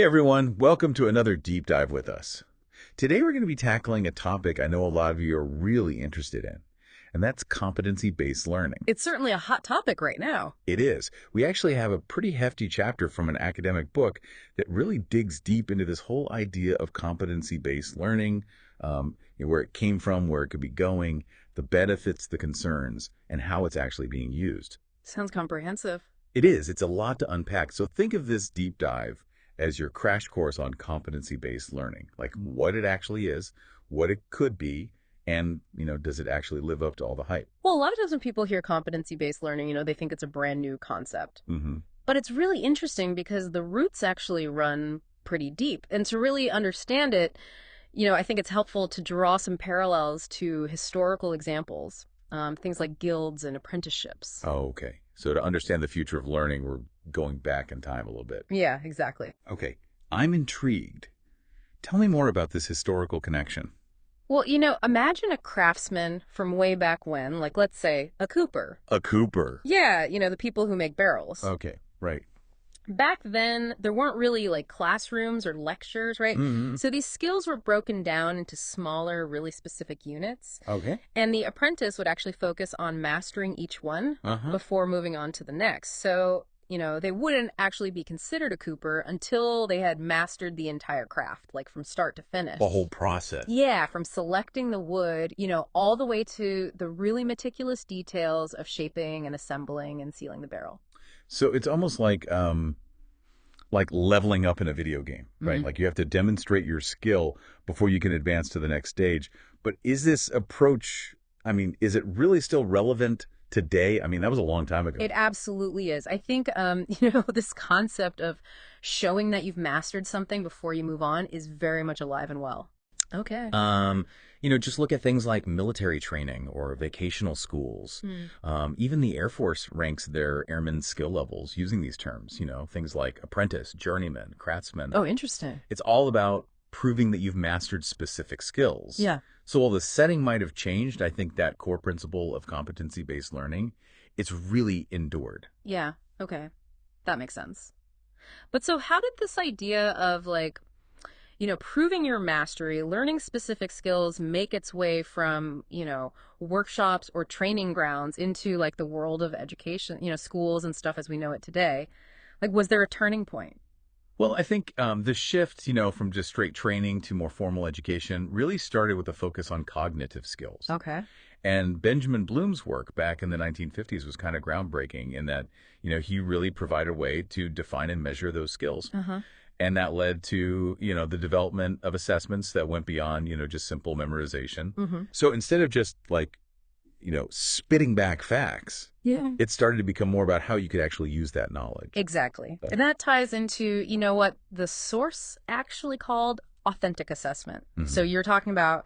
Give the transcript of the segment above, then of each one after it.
Hey everyone, welcome to another deep dive with us. Today we're going to be tackling a topic I know a lot of you are really interested in, and that's competency-based learning. It's certainly a hot topic right now. It is. We actually have a pretty hefty chapter from an academic book that really digs deep into this whole idea of competency-based learning, where it came from, where it could be going, the benefits, the concerns, and how it's actually being used. Sounds comprehensive. It is. It's a lot to unpack. So think of this deep dive as your crash course on competency-based learning, like what it actually is, what it could be, and, does it actually live up to all the hype? Well, a lot of times when people hear competency-based learning, they think it's a brand new concept. Mm-hmm. But it's really interesting because the roots actually run pretty deep. And to really understand it, I think it's helpful to draw some parallels to historical examples, things like guilds and apprenticeships. Oh, okay. So to understand the future of learning, we're going back in time a little bit. Yeah, exactly. Okay. I'm intrigued. Tell me more about this historical connection. Well, imagine a craftsman from way back when, like let's say a cooper. A cooper. Yeah, the people who make barrels. Okay, right. Back then, there weren't really like classrooms or lectures, right? Mm-hmm. So these skills were broken down into smaller, really specific units. Okay. And the apprentice would actually focus on mastering each one Uh-huh. before moving on to the next. So, they wouldn't actually be considered a cooper until they had mastered the entire craft, like from start to finish. The whole process. Yeah, from selecting the wood, all the way to the really meticulous details of shaping and assembling and sealing the barrel. So it's almost like leveling up in a video game, right? Mm-hmm. Like you have to demonstrate your skill before you can advance to the next stage. But is this approach, is it really still relevant today? That was a long time ago. It absolutely is. I think, this concept of showing that you've mastered something before you move on is very much alive and well. Okay. Just look at things like military training or vocational schools. Even the Air Force ranks their airmen skill levels using these terms, things like apprentice, journeyman, craftsman. Oh, interesting. It's all about proving that you've mastered specific skills. Yeah. So while the setting might have changed, I think that core principle of competency-based learning, it's really endured. Yeah. Okay. That makes sense. But so how did this idea of proving your mastery, learning specific skills make its way from, workshops or training grounds into like the world of education, schools and stuff as we know it today? Like, was there a turning point? Well, I think the shift, from just straight training to more formal education really started with a focus on cognitive skills. Okay. And Benjamin Bloom's work back in the 1950s was kind of groundbreaking in that, he really provided a way to define and measure those skills. Uh-huh. And that led to, the development of assessments that went beyond, just simple memorization. Mm-hmm. So instead of just spitting back facts, Yeah. it started to become more about how you could actually use that knowledge. Exactly. And that ties into, what the source actually called authentic assessment. Mm-hmm. So you're talking about,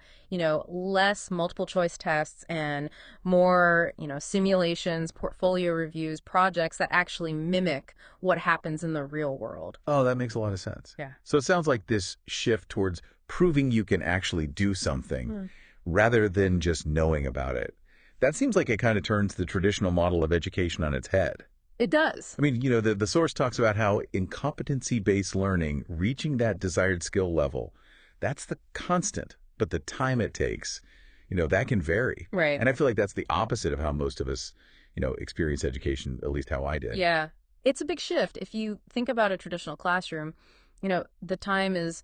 less multiple choice tests and more, simulations, portfolio reviews, projects that actually mimic what happens in the real world. Oh, that makes a lot of sense. Yeah. So it sounds like this shift towards proving you can actually do something rather than just knowing about it. That seems like it kind of turns the traditional model of education on its head. It does. The source talks about how in competency-based learning, reaching that desired skill level, that's the constant, but the time it takes, that can vary. Right. And I feel like that's the opposite of how most of us, experience education, at least how I did. Yeah. It's a big shift. If you think about a traditional classroom, the time is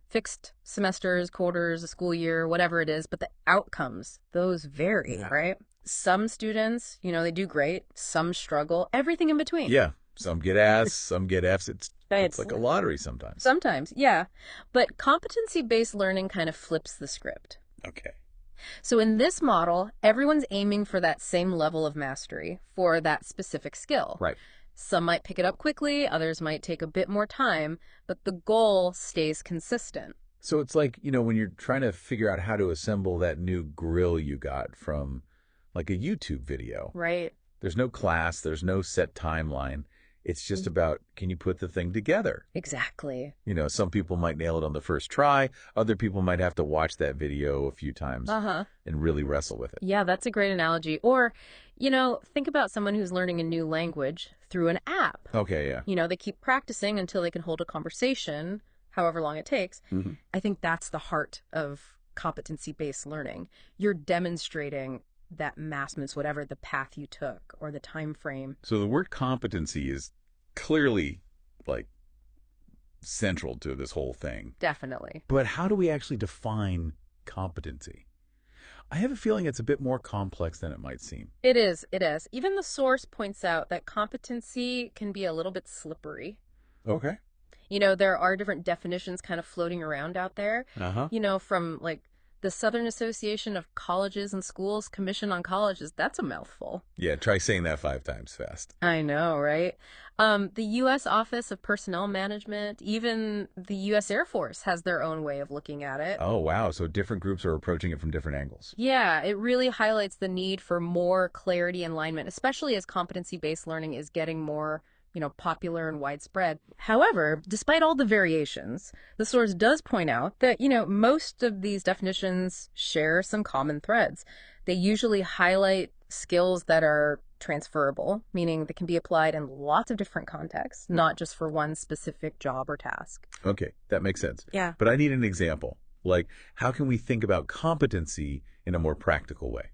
fixed semesters, quarters, a school year, whatever it is, but the outcomes, those vary, right? Some students, they do great. Some struggle. Everything in between. Yeah. Some get A's, some get F's. It's like a lottery sometimes. Sometimes, yeah. But competency-based learning kind of flips the script. Okay. So in this model, everyone's aiming for that same level of mastery for that specific skill. Right. Some might pick it up quickly, others might take a bit more time, but the goal stays consistent. So it's like, when you're trying to figure out how to assemble that new grill you got from like a YouTube video. Right. There's no class, there's no set timeline. It's just about, can you put the thing together? Exactly. Some people might nail it on the first try. Other people might have to watch that video a few times Uh-huh. and really wrestle with it. Yeah, that's a great analogy. Or, think about someone who's learning a new language through an app. Okay, yeah. They keep practicing until they can hold a conversation, however long it takes. Mm-hmm. I think that's the heart of competency-based learning. You're demonstrating that mass whatever the path you took or the time frame. So the word competency is clearly like central to this whole thing. Definitely. But how do we actually define competency? I have a feeling it's a bit more complex than it might seem. It is. It is. Even the source points out that competency can be a little bit slippery. Okay. There are different definitions kind of floating around out there. Uh-huh. From like the Southern Association of Colleges and Schools Commission on Colleges. That's a mouthful. Yeah, try saying that 5 times fast. I know, right? The U.S. Office of Personnel Management, even the U.S. Air Force has their own way of looking at it. Oh, wow. So different groups are approaching it from different angles. Yeah, it really highlights the need for more clarity and alignment, especially as competency-based learning is getting more popular and widespread. However, despite all the variations, the source does point out that, most of these definitions share some common threads. They usually highlight skills that are transferable, meaning they can be applied in lots of different contexts, not just for one specific job or task. Okay, that makes sense. Yeah. But I need an example. Like, how can we think about competency in a more practical way?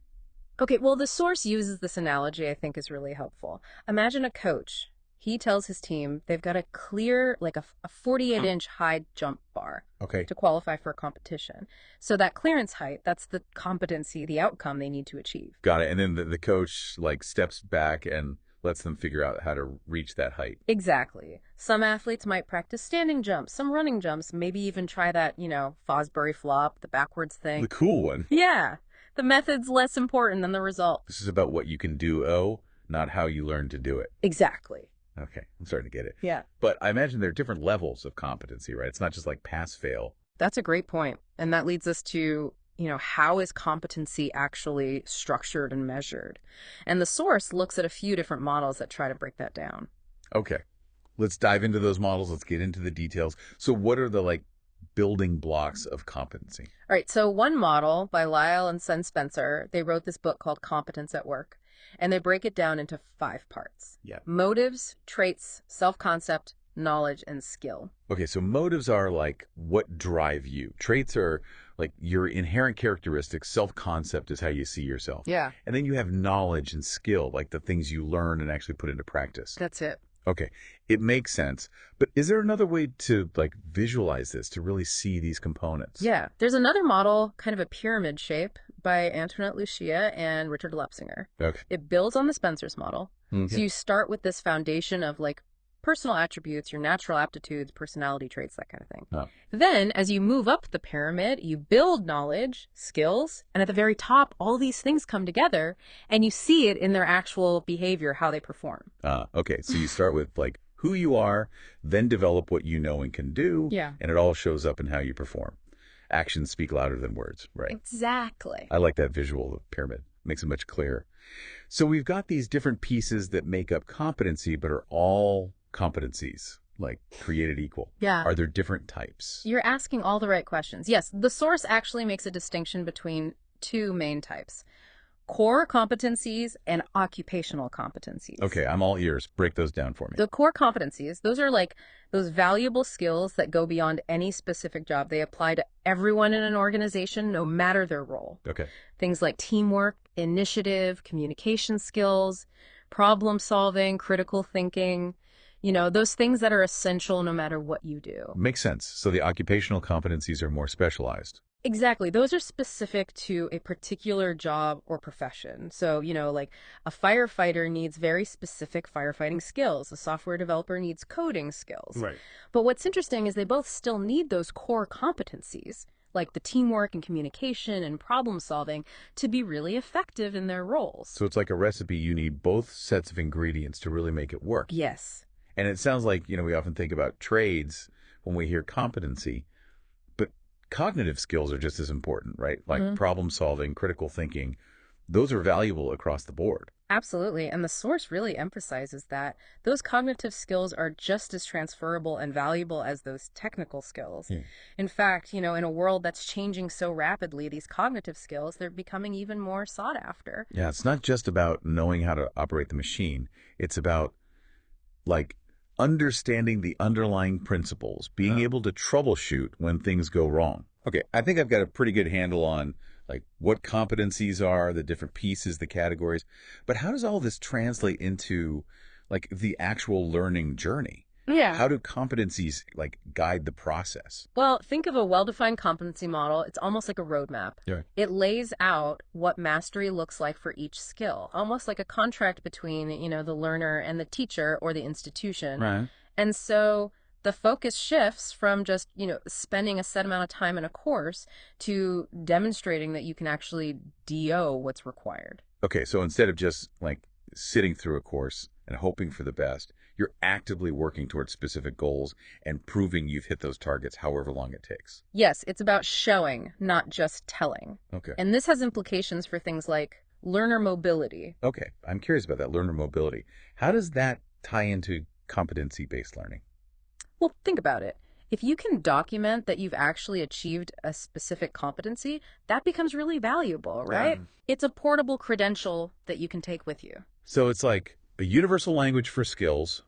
Okay, well, the source uses this analogy I think is really helpful. Imagine a coach. He tells his team they've got to clear like a 48-inch high jump bar to qualify for a competition. So that clearance height, that's the competency, the outcome they need to achieve. Got it. And then the coach like steps back and lets them figure out how to reach that height. Exactly. Some athletes might practice standing jumps, some running jumps, maybe even try that, Fosbury flop, the backwards thing. The cool one. Yeah. The method's less important than the result. This is about what you can do, not how you learn to do it. Exactly. Okay, I'm starting to get it. Yeah. But I imagine there are different levels of competency, right? It's not just like pass-fail. That's a great point. And that leads us to, how is competency actually structured and measured? And the source looks at a few different models that try to break that down. Okay, let's dive into those models. Let's get into the details. So what are the building blocks of competency? All right, so one model by Lyle and Sen Spencer, they wrote this book called Competence at Work. And they break it down into 5 parts. Yeah. Motives, traits, self-concept, knowledge, and skill. Okay, so motives are like what drive you. Traits are like your inherent characteristics. Self-concept is how you see yourself. Yeah. And then you have knowledge and skill, like the things you learn and actually put into practice. That's it. Okay, it makes sense. But is there another way to visualize this, to really see these components? Yeah. There's another model, kind of a pyramid shape, by Antoinette Lucia and Richard Lepsinger. Okay. It builds on the Spencer's model. Okay. So you start with this foundation of personal attributes, your natural aptitudes, personality traits, that kind of thing. Oh. Then, as you move up the pyramid, you build knowledge, skills, and at the very top, all these things come together, and you see it in their actual behavior, how they perform. Okay, so you start with who you are, then develop what you know and can do, and it all shows up in how you perform. Actions speak louder than words, right? Exactly. I like that visual of the pyramid. Makes it much clearer. So we've got these different pieces that make up competency, but are all competencies, created equal. Yeah. Are there different types? You're asking all the right questions. Yes, the source actually makes a distinction between 2 main types. Core competencies and occupational competencies. Okay, I'm all ears. Break those down for me. The core competencies, those are those valuable skills that go beyond any specific job. They apply to everyone in an organization, no matter their role. Okay. Things like teamwork, initiative, communication skills, problem solving, critical thinking, those things that are essential no matter what you do. Makes sense. So the occupational competencies are more specialized. Exactly. Those are specific to a particular job or profession. So, a firefighter needs very specific firefighting skills. A software developer needs coding skills. Right. But what's interesting is they both still need those core competencies, like the teamwork and communication and problem solving, to be really effective in their roles. So it's like a recipe. You need both sets of ingredients to really make it work. Yes. And it sounds like, we often think about trades when we hear competency. Cognitive skills are just as important, right? Like problem solving, critical thinking. those are valuable across the board. Absolutely. And the source really emphasizes that those cognitive skills are just as transferable and valuable as those technical skills. Yeah. In fact, in a world that's changing so rapidly, these cognitive skills, they're becoming even more sought after. Yeah, it's not just about knowing how to operate the machine. It's about like understanding the underlying principles, being able to troubleshoot when things go wrong. Okay, I think I've got a pretty good handle on like what competencies are, the different pieces, the categories. But how does all this translate into like the actual learning journey? Yeah. How do competencies like guide the process? Well, think of a well-defined competency model. It's almost like a roadmap. Yeah. It lays out what mastery looks like for each skill, almost like a contract between, the learner and the teacher or the institution. Right. And so the focus shifts from just, spending a set amount of time in a course to demonstrating that you can actually DO what's required. Okay, so instead of just like sitting through a course and hoping for the best, you're actively working towards specific goals and proving you've hit those targets however long it takes. Yes, it's about showing, not just telling. Okay. And this has implications for things like learner mobility. Okay, I'm curious about that, learner mobility. How does that tie into competency-based learning? Well, think about it. If you can document that you've actually achieved a specific competency, that becomes really valuable, right? It's a portable credential that you can take with you. So it's like a universal language for skills.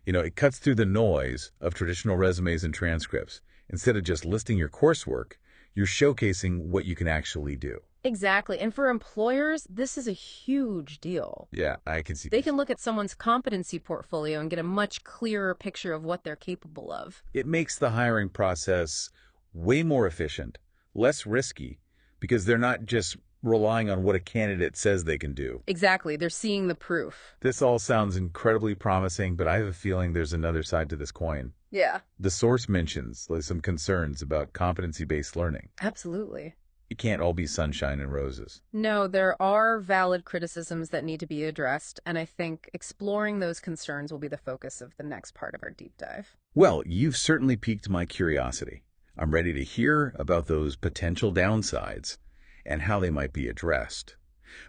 It cuts through the noise of traditional resumes and transcripts. Instead of just listing your coursework, you're showcasing what you can actually do. Exactly. And for employers, this is a huge deal. Yeah, I can see They this. can look at someone's competency portfolio and get a much clearer picture of what they're capable of. It makes the hiring process way more efficient, less risky, because they're not just relying on what a candidate says they can do. Exactly. They're seeing the proof. This all sounds incredibly promising, but I have a feeling there's another side to this coin. Yeah. The source mentions some concerns about competency-based learning. Absolutely. It can't all be sunshine and roses. No, there are valid criticisms that need to be addressed, and I think exploring those concerns will be the focus of the next part of our deep dive. Well, you've certainly piqued my curiosity. I'm ready to hear about those potential downsides and how they might be addressed.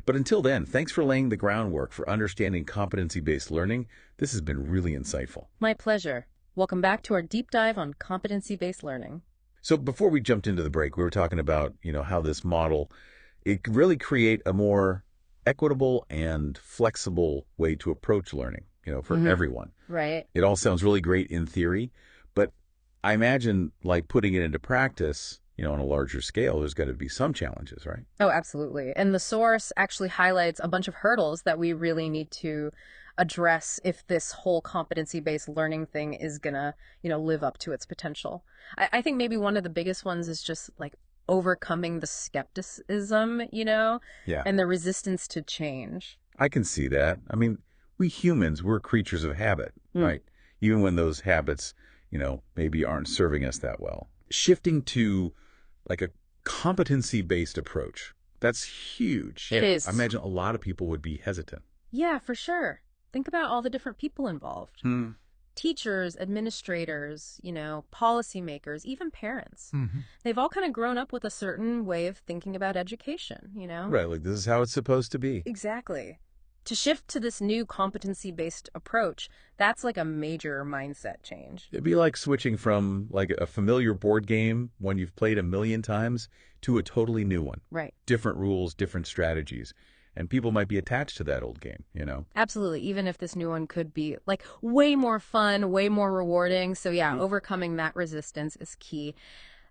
But until then, thanks for laying the groundwork for understanding competency-based learning. This has been really insightful. My pleasure. Welcome back to our deep dive on competency-based learning. So before we jumped into the break, we were talking about, how this model, it could really create a more equitable and flexible way to approach learning, for everyone. Right. It all sounds really great in theory, but I imagine like putting it into practice, on a larger scale, there's got to be some challenges, right? Oh, absolutely. And the source actually highlights a bunch of hurdles that we really need to address if this whole competency-based learning thing is gonna, live up to its potential. I think maybe one of the biggest ones is just like overcoming the skepticism, Yeah. and the resistance to change. I can see that. I mean, we humans, we're creatures of habit, right? Even when those habits, maybe aren't serving us that well. Shifting to like a competency-based approach, that's huge. It is. I imagine a lot of people would be hesitant. Yeah, for sure. Think about all the different people involved. Teachers, administrators, policymakers, even parents. They've all kind of grown up with a certain way of thinking about education, Right, like this is how it's supposed to be. Exactly. To shift to this new competency-based approach, that's like a major mindset change. It'd be like switching from like a familiar board game, one you've played a million times, to a totally new one. Right. Different rules, different strategies. And people might be attached to that old game, Absolutely. Even if this new one could be like way more fun, way more rewarding. So yeah, overcoming that resistance is key.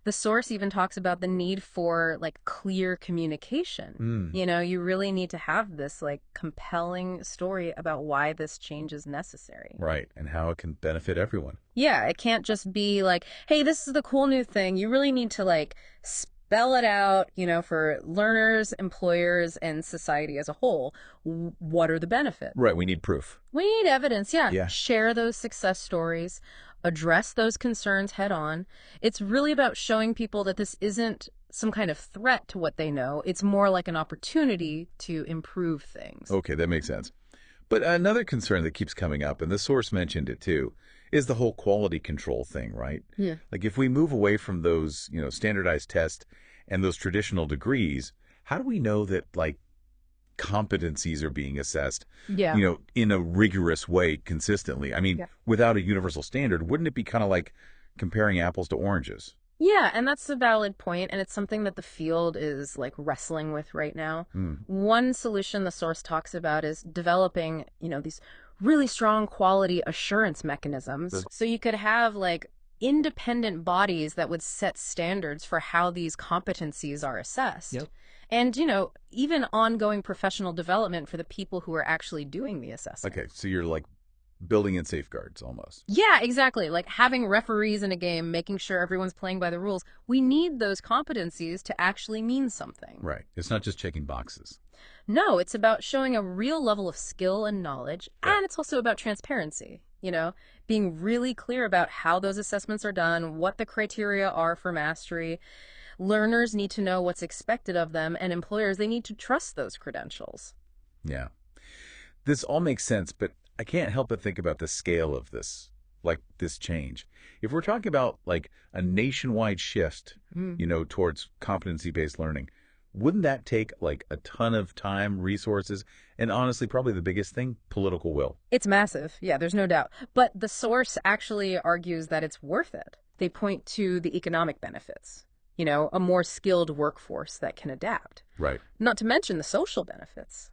The source even talks about the need for like clear communication. You really need to have this like compelling story about why this change is necessary. Right, and how it can benefit everyone. Yeah, it can't just be like, hey, this is the cool new thing. You really need to like spell it out, for learners, employers, and society as a whole. What are the benefits? Right, we need proof. We need evidence, Yeah. Share those success stories, address those concerns head on. It's really about showing people that this isn't some kind of threat to what they know. It's more like an opportunity to improve things. Okay, that makes sense. But another concern that keeps coming up, and the source mentioned it too, is the whole quality control thing, right? Yeah. Like if we move away from those, standardized tests and those traditional degrees, how do we know that like competencies are being assessed, Yeah. in a rigorous way consistently. I mean, Yeah. without a universal standard, wouldn't it be kind of like comparing apples to oranges? Yeah, and that's a valid point, and it's something that the field is like wrestling with right now. Mm. One solution the source talks about is developing, these really strong quality assurance mechanisms. So you could have like independent bodies that would set standards for how these competencies are assessed. Yep. And, even ongoing professional development for the people who are actually doing the assessing. Okay, so you're like building in safeguards almost. Yeah, exactly. Like having referees in a game, making sure everyone's playing by the rules. We need those competencies to actually mean something. Right. It's not just checking boxes. No, it's about showing a real level of skill and knowledge, Yeah. and it's also about transparency, being really clear about how those assessments are done, what the criteria are for mastery. Learners need to know what's expected of them, and employers, they need to trust those credentials. Yeah. This all makes sense, but I can't help but think about the scale of this, like this change. If we're talking about like a nationwide shift, towards competency-based learning, wouldn't that take like a ton of time, resources, and honestly, probably the biggest thing, political will? It's massive. Yeah, there's no doubt. But the source actually argues that it's worth it. They point to the economic benefits, a more skilled workforce that can adapt. Right. Not to mention the social benefits,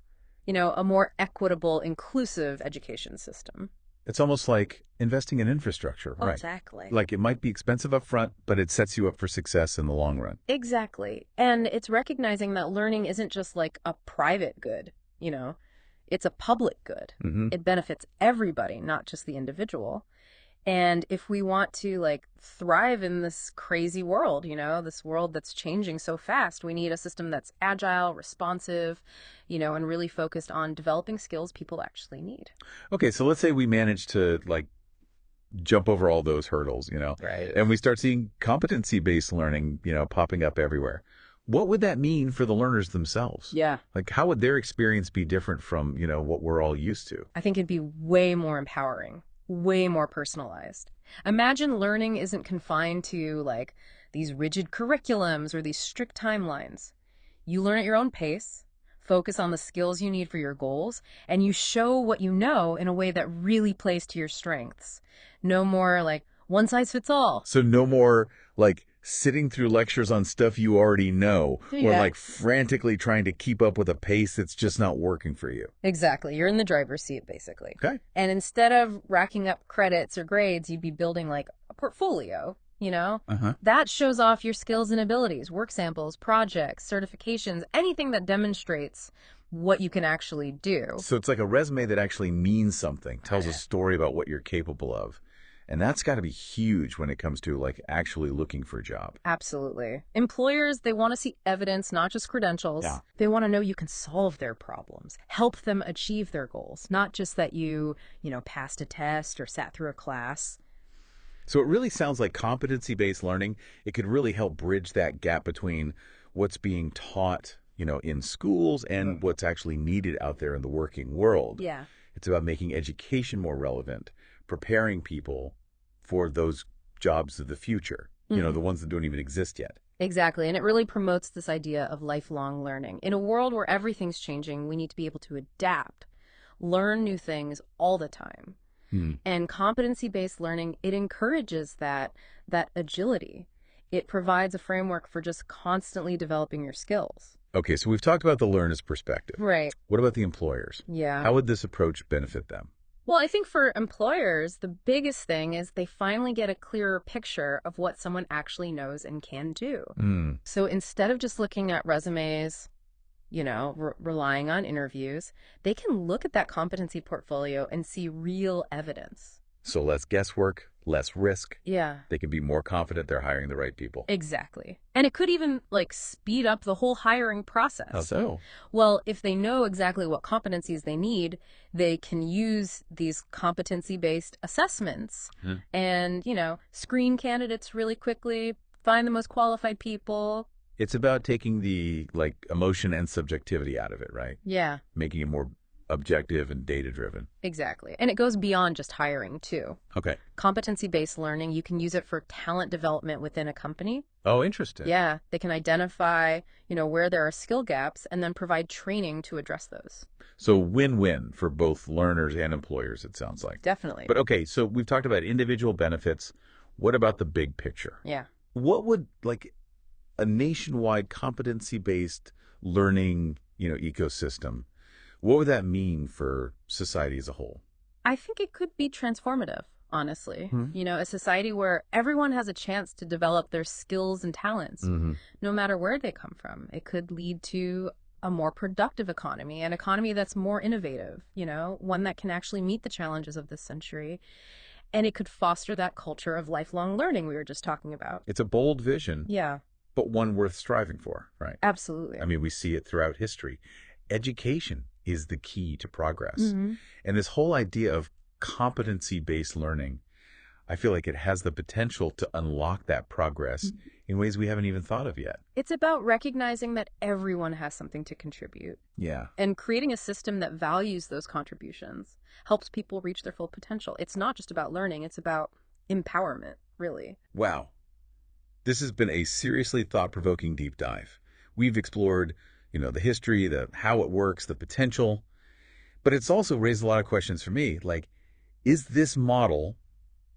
a more equitable, inclusive education system. It's almost like investing in infrastructure, right? Exactly. Like it might be expensive up front, but it sets you up for success in the long run. Exactly. And it's recognizing that learning isn't just like a private good, it's a public good. Mm-hmm. It benefits everybody, not just the individual. And if we want to like thrive in this crazy world, this world that's changing so fast, we need a system that's agile, responsive, and really focused on developing skills people actually need. Okay, so let's say we manage to like jump over all those hurdles, Right. and we start seeing competency-based learning, popping up everywhere. What would that mean for the learners themselves? Yeah. Like, how would their experience be different from, what we're all used to? I think it'd be way more empowering, way more personalized. Imagine learning isn't confined to like these rigid curriculums or these strict timelines. You learn at your own pace, focus on the skills you need for your goals, and you show what you know in a way that really plays to your strengths. No more like one size fits all. So no more like sitting through lectures on stuff you already know, or Yeah. like frantically trying to keep up with a pace that's just not working for you. Exactly. You're in the driver's seat, basically. Okay. And instead of racking up credits or grades, you'd be building like a portfolio, Uh-huh. That shows off your skills and abilities, work samples, projects, certifications, anything that demonstrates what you can actually do. So it's like a resume that actually means something, tells a Yeah. story about what you're capable of. And that's got to be huge when it comes to like actually looking for a job. Absolutely. Employers, they want to see evidence, not just credentials. Yeah. They want to know you can solve their problems, help them achieve their goals, not just that you passed a test or sat through a class. So it really sounds like competency-based learning, it could really help bridge that gap between what's being taught, in schools and what's actually needed out there in the working world. Yeah. It's about making education more relevant, preparing people for those jobs of the future, the ones that don't even exist yet. Exactly. And it really promotes this idea of lifelong learning. In a world where everything's changing, we need to be able to adapt, learn new things all the time. And competency-based learning, it encourages that agility. It provides a framework for just constantly developing your skills. Okay, so we've talked about the learner's perspective. Right. What about the employers? Yeah. How would this approach benefit them? Well, I think for employers, the biggest thing is they finally get a clearer picture of what someone actually knows and can do. So instead of just looking at resumes, relying on interviews, they can look at that competency portfolio and see real evidence. So less guesswork, less risk. Yeah. They can be more confident they're hiring the right people. Exactly. And it could even speed up the whole hiring process. How so? Well, if they know exactly what competencies they need, they can use these competency-based assessments and, screen candidates really quickly, find the most qualified people. It's about taking the emotion and subjectivity out of it, right? Yeah. Making it more objective and data-driven. Exactly. And it goes beyond just hiring, too. Okay. Competency-based learning, you can use it for talent development within a company. Oh, interesting. Yeah, they can identify, where there are skill gaps and then provide training to address those. So win-win for both learners and employers, it sounds like. Definitely. But okay, so we've talked about individual benefits. What about the big picture? Yeah. What would like a nationwide competency-based learning, ecosystem, what would that mean for society as a whole? I think it could be transformative, honestly. A society where everyone has a chance to develop their skills and talents, no matter where they come from. It could lead to a more productive economy, an economy that's more innovative, one that can actually meet the challenges of this century. And it could foster that culture of lifelong learning we were just talking about. It's a bold vision, Yeah, but one worth striving for, right? absolutely. I mean, we see it throughout history. Education is the key to progress. And this whole idea of competency-based learning, I feel like it has the potential to unlock that progress in ways we haven't even thought of yet. It's about recognizing that everyone has something to contribute Yeah. and creating a system that values those contributions, helps people reach their full potential. It's not just about learning, it's about empowerment, really. Wow. This has been a seriously thought-provoking deep dive. We've explored, the history, the how it works, the potential, but it's also raised a lot of questions for me, like, is this model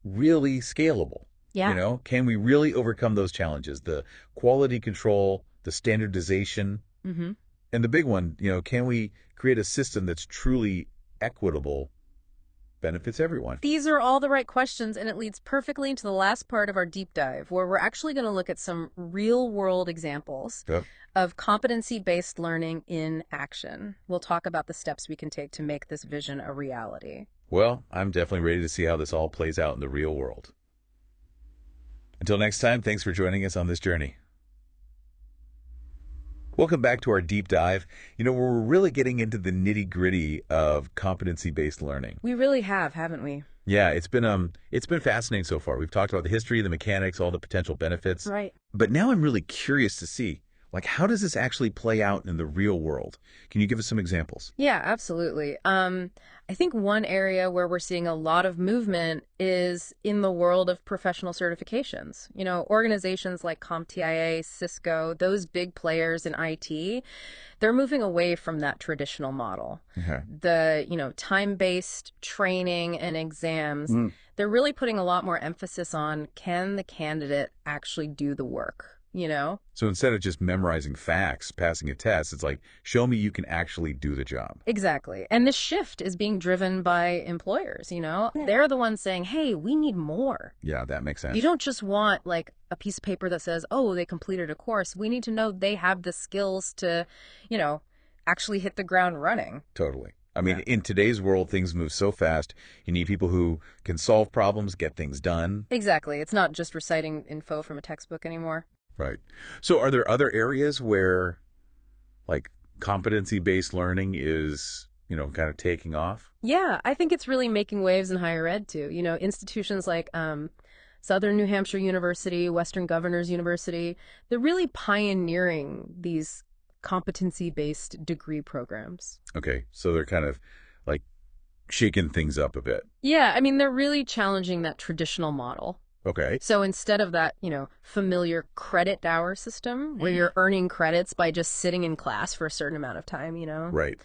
really scalable? Yeah. Can we really overcome those challenges? The quality control, the standardization, and the big one, can we create a system that's truly equitable, benefits everyone? These are all the right questions, and it leads perfectly into the last part of our deep dive, where we're actually going to look at some real-world examples of competency-based learning in action. We'll talk about the steps we can take to make this vision a reality. Well, I'm definitely ready to see how this all plays out in the real world. Until next time, thanks for joining us on this journey. Welcome back to our deep dive, where we're really getting into the nitty-gritty of competency-based learning. We really have, haven't we? Yeah, it's been fascinating so far. We've talked about the history, the mechanics, all the potential benefits. Right. But now I'm really curious to see, how does this actually play out in the real world? Can you give us some examples? Yeah, absolutely. I think one area where we're seeing a lot of movement is in the world of professional certifications. Organizations like CompTIA, Cisco, those big players in IT, they're moving away from that traditional model. Okay. The, time-based training and exams, they're really putting a lot more emphasis on, can the candidate actually do the work? So instead of just memorizing facts, passing a test, it's like, show me you can actually do the job. Exactly. And this shift is being driven by employers, They're the ones saying, hey, we need more. Yeah, that makes sense. You don't just want a piece of paper that says, oh, they completed a course. We need to know they have the skills to, actually hit the ground running. Totally. I mean, in today's world, things move so fast. You need people who can solve problems, get things done. Exactly. It's not just reciting info from a textbook anymore. Right. So are there other areas where competency-based learning is, kind of taking off? Yeah, I think it's really making waves in higher ed too. Institutions like Southern New Hampshire University, Western Governors University, they're really pioneering these competency-based degree programs. Okay. So they're kind of shaking things up a bit. Yeah, I mean, they're really challenging that traditional model. Okay. So instead of that, familiar credit hour system where you're earning credits by just sitting in class for a certain amount of time, Right.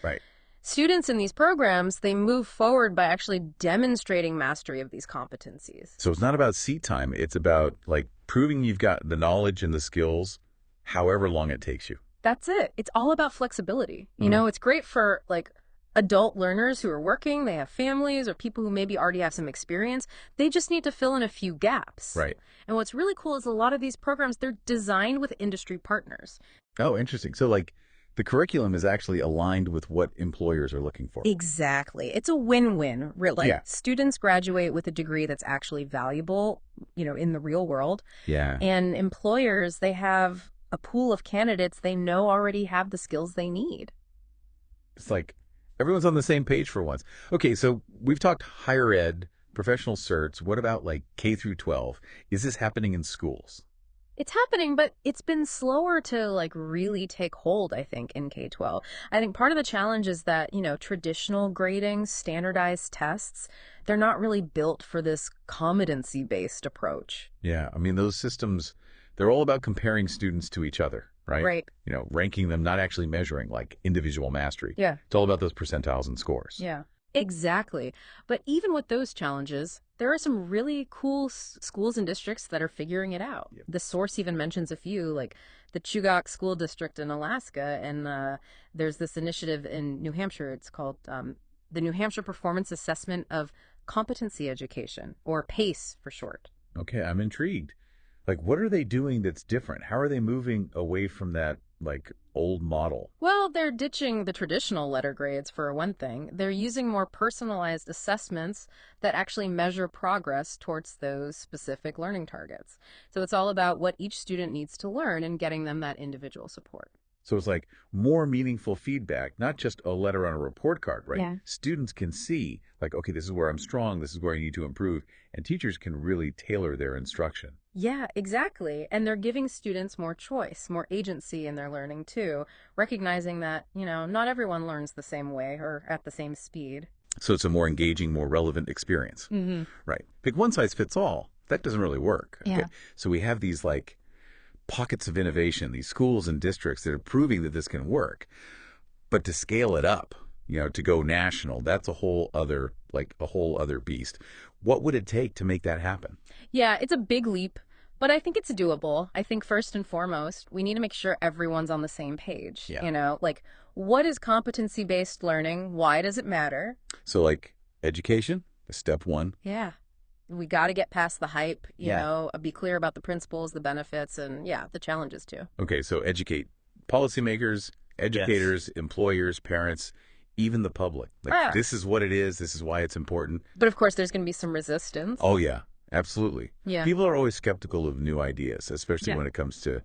Students in these programs, they move forward by actually demonstrating mastery of these competencies. So it's not about seat time. It's about proving you've got the knowledge and the skills, however long it takes you. That's it. It's all about flexibility. It's great for adult learners who are working, they have families, or people who maybe already have some experience. They just need to fill in a few gaps. Right. And what's really cool is a lot of these programs, they're designed with industry partners. Oh, interesting. So the curriculum is actually aligned with what employers are looking for. Exactly. It's a win-win. Students graduate with a degree that's actually valuable, in the real world. Yeah. And employers, they have a pool of candidates they know already have the skills they need. It's everyone's on the same page for once. Okay, so we've talked higher ed, professional certs. What about K through 12? Is this happening in schools? It's happening, but it's been slower to like really take hold, I think, in K-12. I think part of the challenge is that, traditional grading, standardized tests, they're not really built for this competency-based approach. Yeah, I mean, those systems, they're all about comparing students to each other, right? Right. Ranking them, not actually measuring like individual mastery. Yeah. It's all about those percentiles and scores. Yeah. Exactly. But even with those challenges, there are some really cool schools and districts that are figuring it out. Yep. The source even mentions a few, like the Chugach School District in Alaska, and there's this initiative in New Hampshire. It's called the New Hampshire Performance Assessment of Competency Education, or PACE for short. Okay, I'm intrigued. Like, what are they doing that's different? How are they moving away from that, like, old model? Well, they're ditching the traditional letter grades for one thing. They're using more personalized assessments that actually measure progress towards those specific learning targets. So it's all about what each student needs to learn and getting them that individual support. So it's like more meaningful feedback, not just a letter on a report card, right? Yeah. Students can see, like, okay, this is where I'm strong, this is where I need to improve, and teachers can really tailor their instruction. Yeah, exactly. And they're giving students more choice, more agency in their learning too, recognizing that, not everyone learns the same way or at the same speed. So it's a more engaging, more relevant experience. Mm-hmm. Right. Pick one size fits all. That doesn't really work. Yeah. Okay. So we have these like pockets of innovation, these schools and districts that are proving that this can work. But to scale it up, to go national, that's a whole other beast. What would it take to make that happen? Yeah, it's a big leap, but I think it's doable. I think first and foremost, we need to make sure everyone's on the same page. Yeah. Like what is competency-based learning? Why does it matter? So like education, step one. Yeah. We got to get past the hype, Yeah. Be clear about the principles, the benefits, and the challenges too. Okay, so educate policymakers, educators, employers, parents, even the public. Like, this is what it is. This is why it's important. But of course, there's going to be some resistance. Oh, yeah, absolutely. Yeah. People are always skeptical of new ideas, especially when it comes to,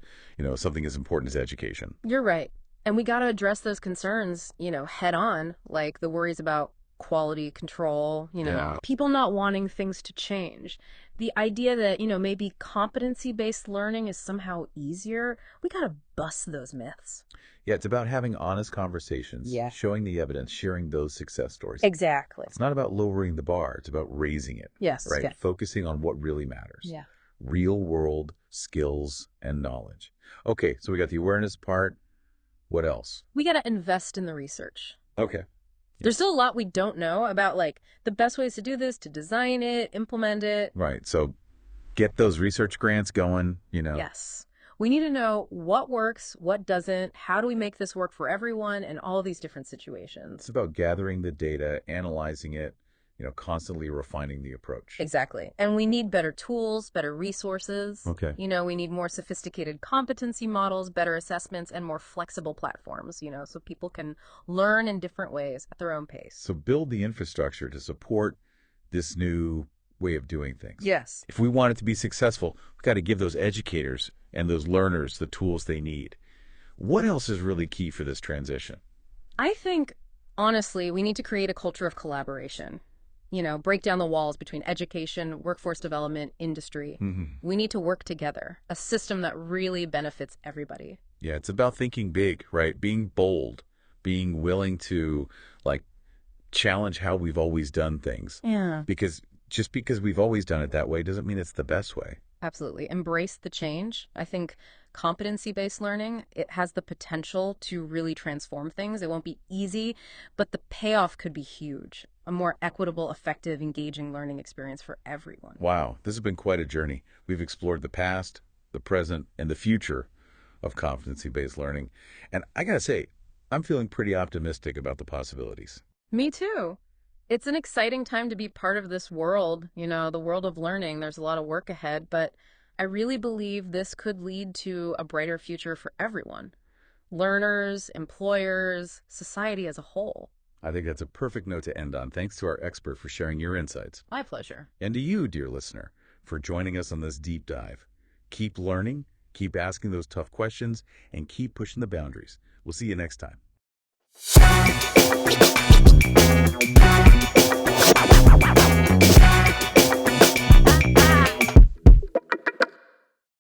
something as important as education. You're right. And we got to address those concerns, head on, like the worries about quality control, Yeah. people not wanting things to change. The idea that, maybe competency-based learning is somehow easier, we got to bust those myths. Yeah, it's about having honest conversations, showing the evidence, sharing those success stories. Exactly. It's not about lowering the bar. It's about raising it. Yes. Right? Yeah. Focusing on what really matters. Yeah. Real world skills and knowledge. Okay, so we got the awareness part. What else? We got to invest in the research. Okay. There's still a lot we don't know about, like, the best ways to do this, to design it, implement it. Right. So get those research grants going, Yes. We need to know what works, what doesn't, how do we make this work for everyone, and all of these different situations. It's about gathering the data, analyzing it, constantly refining the approach. Exactly. And we need better tools, better resources. Okay. We need more sophisticated competency models, better assessments, and more flexible platforms, so people can learn in different ways at their own pace. So build the infrastructure to support this new way of doing things. Yes. If we want it to be successful, we've got to give those educators and those learners the tools they need. What else is really key for this transition? I think, honestly, we need to create a culture of collaboration. Break down the walls between education, workforce development, industry. Mm-hmm. We need to work together, a system that really benefits everybody. Yeah, it's about thinking big, right? Being bold, being willing to, challenge how we've always done things. Yeah. Because just because we've always done it that way doesn't mean it's the best way. Absolutely. Embrace the change. I think competency-based learning, it has the potential to really transform things. It won't be easy, but the payoff could be huge. A more equitable, effective, engaging learning experience for everyone. Wow, this has been quite a journey. We've explored the past, the present, and the future of competency-based learning. And I gotta say, I'm feeling pretty optimistic about the possibilities. Me too. It's an exciting time to be part of this world, the world of learning. There's a lot of work ahead, but I really believe this could lead to a brighter future for everyone. Learners, employers, society as a whole. I think that's a perfect note to end on. Thanks to our expert for sharing your insights. My pleasure. And to you, dear listener, for joining us on this deep dive. Keep learning, keep asking those tough questions, and keep pushing the boundaries. We'll see you next time.